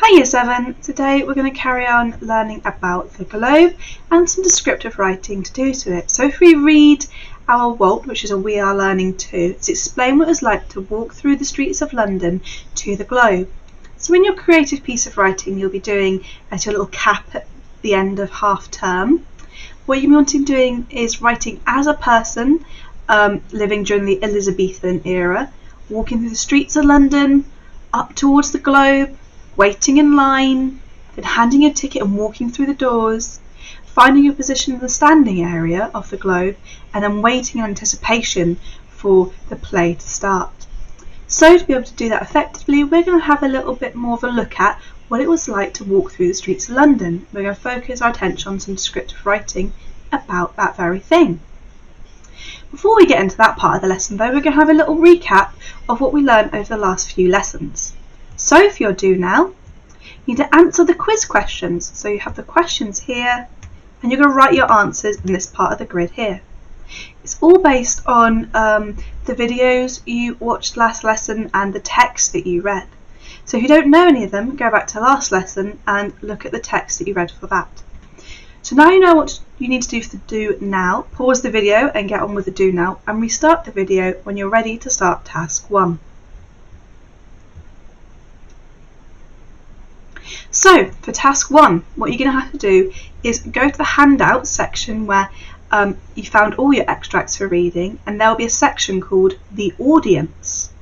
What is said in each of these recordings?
Hi Year 7, today we're going to carry on learning about the globe and some descriptive writing to do to it. So if we read our WALT, which is a We Are Learning To, it's explain what it's like to walk through the streets of London to the globe. So in your creative piece of writing you'll be doing as your little cap at the end of half term, what you want to be doing is writing as a person living during the Elizabethan era, walking through the streets of London, up towards the globe, waiting in line, then handing your ticket and walking through the doors, finding your position in the standing area of the globe, and then waiting in anticipation for the play to start. So to be able to do that effectively, we're going to have a little bit more of a look at what it was like to walk through the streets of London. We're going to focus our attention on some descriptive writing about that very thing. Before we get into that part of the lesson though, we're going to have a little recap of what we learned over the last few lessons. So if you're due now, you need to answer the quiz questions. So you have the questions here and you're going to write your answers in this part of the grid here. It's all based on the videos you watched last lesson and the text that you read. So if you don't know any of them, go back to last lesson and look at the text that you read for that. So now you know what you need to do for the do now. Pause the video and get on with the do now and restart the video when you're ready to start task 1. So for task 1, what you're going to have to do is go to the handout section where you found all your extracts for reading, and there will be a section called the audience.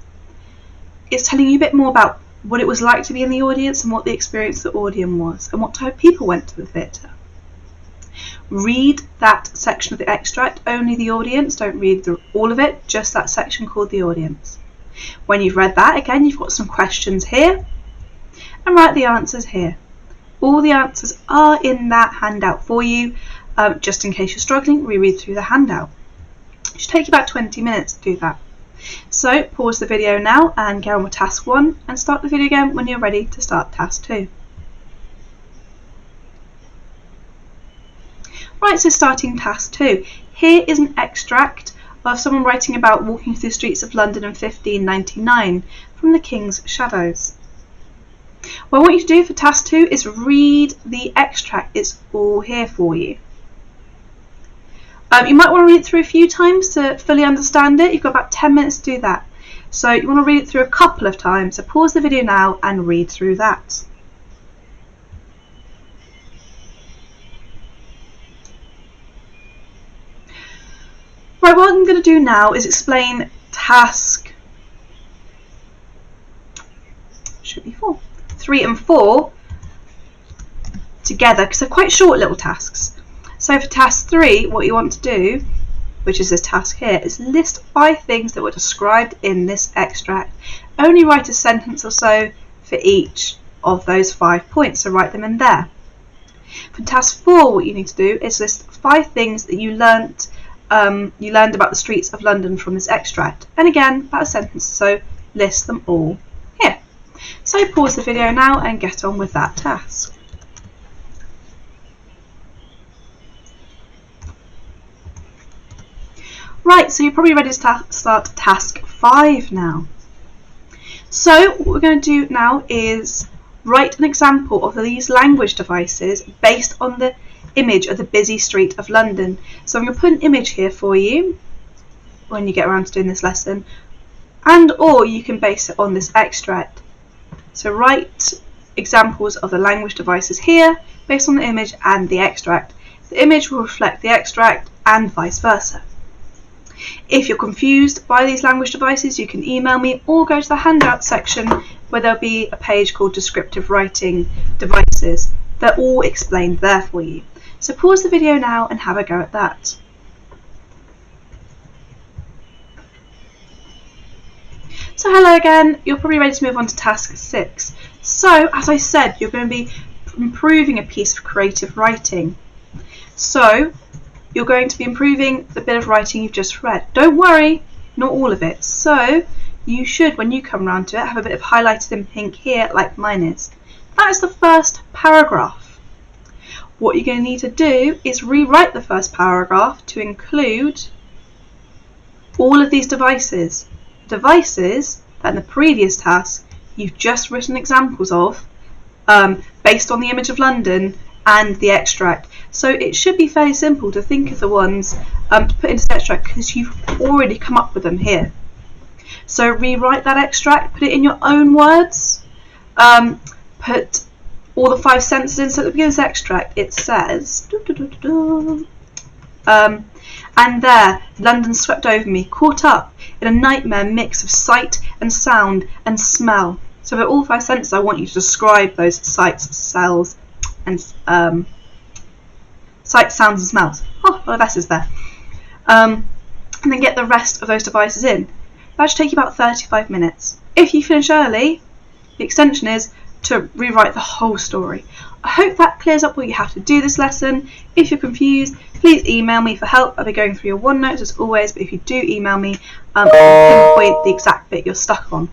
It's telling you a bit more about what it was like to be in the audience and what the experience of the audience was and what type of people went to the theatre. Read that section of the extract, only the audience, don't read all of it, just that section called the audience. When you've read that, again you've got some questions here and write the answers here. All the answers are in that handout for you. Just in case you're struggling, reread through the handout. It should take you about 20 minutes to do that. So pause the video now and get on with task 1 and start the video again when you're ready to start task 2. Right, so starting task 2. Here is an extract of someone writing about walking through the streets of London in 1599 from The King's Shadows. What I want you to do for task 2 is read the extract. It's all here for you. You might want to read it through a few times to fully understand it. You've got about 10 minutes to do that. So you want to read it through a couple of times. So pause the video now and read through that. Right, what I'm going to do now is explain task 3 and 4 together because they're quite short little tasks. So for task 3, what you want to do, which is this task here, is list 5 things that were described in this extract. Only write a sentence or so for each of those 5 points, so write them in there. For task 4, what you need to do is list 5 things that you learned about the streets of London from this extract. And again, about a sentence, so list them all here. So pause the video now and get on with that task. Right, so you're probably ready to start task 5 now. So what we're going to do now is write an example of these language devices based on the image of the busy street of London. So I'm going to put an image here for you when you get around to doing this lesson, and or you can base it on this extract. So write examples of the language devices here based on the image and the extract. The image will reflect the extract and vice versa. If you're confused by these language devices, you can email me or go to the handout section where there'll be a page called descriptive writing devices. They're all explained there for you. So pause the video now and have a go at that. So hello again, you're probably ready to move on to task 6. So as I said, you're going to be improving a piece of creative writing. So you're going to be improving the bit of writing you've just read. Don't worry, not all of it. So you should, when you come around to it, have a bit of highlighted in pink here like mine is. That is the first paragraph. What you're going to need to do is rewrite the first paragraph to include all of these devices. Devices that in the previous task you've just written examples of based on the image of London and the extract. So it should be fairly simple to think of the ones to put into the extract because you've already come up with them here. So rewrite that extract, put it in your own words, put all the 5 sentences in. So at the beginning of this extract it says, and there, London swept over me, caught up in a nightmare mix of sight and sound and smell. So for all 5 sentences, I want you to describe those sights, sounds, and sounds and smells. Oh, a lot of S's there. And then get the rest of those devices in. That should take you about 35 minutes. If you finish early, the extension is to rewrite the whole story. I hope that clears up what you have to do this lesson. If you're confused, please email me for help. I'll be going through your OneNote as always, but if you do email me, I can pinpoint the exact bit you're stuck on.